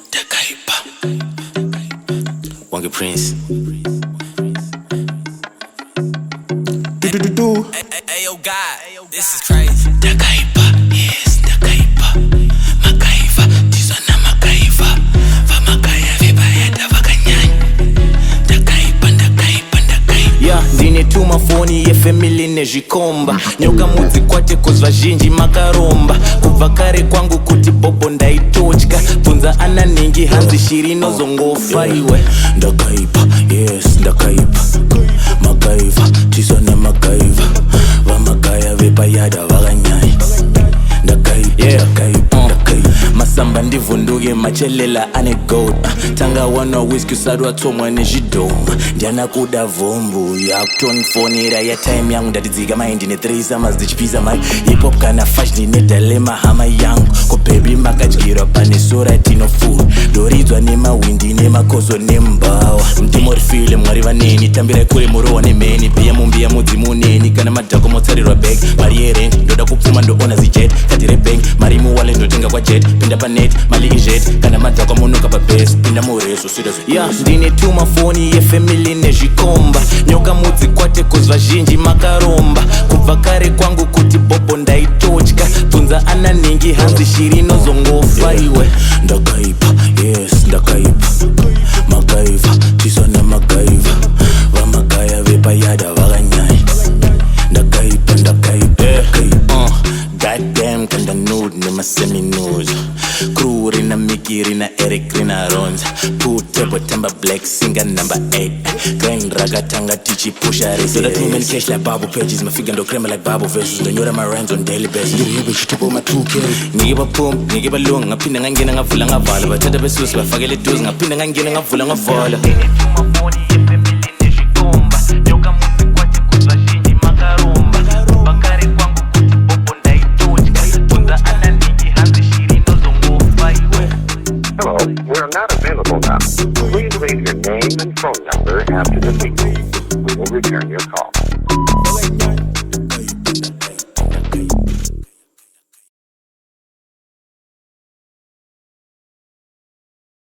Ndakaipa Wange Prince Ayo God, this is crazy. Ndakaipa, yes, Ndakaipa Makaiva, tizona makaiva Vamakaya vibayada vakanyanya Ndakaipa Yeah, ndinetuma foni yefamily nezvikomba Nyoka mudzi kwate kuzvazhinji makaromba Kubva kare kwangu kuti bobo ndaitotya Bvunza ananhingi hanzi shiri inozongofa iwe Ndakaipa, yes, Ndakaipa Makaiva, tizona makaiva Vamakaya vibayada vakanyanya Ndakaipa, Ndakaipa Masamba ndivunduke machelela ane gold Tanga wana whisky usadwa tomwa nezvidoma Ndiana kuda vombu yakutonfonera ya time yangu ndatidzika mai ndine 3 summers ndichipisa mai hip hop kana fash ndine dilema hama yangu Ko baby makadyirwa pane sora tinofuwa ndoridzwa nemawindi nemakozo nembawa mtimo rifile mwari vaneni tambirai kure murowa nemeni pia mumbiya mudzimu neni kana madhako motsarirwa bag mari yerent ndoda kupfuma ndoona zijet kati rebank mari muwale ndotenga kwa jet pinda panet mali ijet kana madhako munoka pabase pinda mureso yeah, ndinetuma foni yefamily nezvikomba nyoka mudzi kwate kuzvazhinji makaromba kubva kare kwangu kuti bobo ndaitotya bvunza ananhingi hanzi shiri inozongofa iwe Ndakaipa, yes, Ndakaipa Makaiva, tizona makaiva Vamakaya vibayada vakanyanya Ndakaipa, Ndakaipa Goddamn kanda nude nema semi-nude Crew rina Mickey, rina Eric, rina Ronza Putebo tamba black singer number 8 Grind ragatanga tichi pusha race So that too many cash like Bible pages My figure ndo crema like Bible verses Ndo nyora my rhymes on daily basis Ndo hibo shitipo ma 2K Ngiba pump, ngiba long Ngapinda ngangena ngavula ngavala Batata besusi bafakele duzi Ngapinda ngangena ngavula ngavala Hello, we're not available now. Please leave your name and phone number after the beep. We will return your call.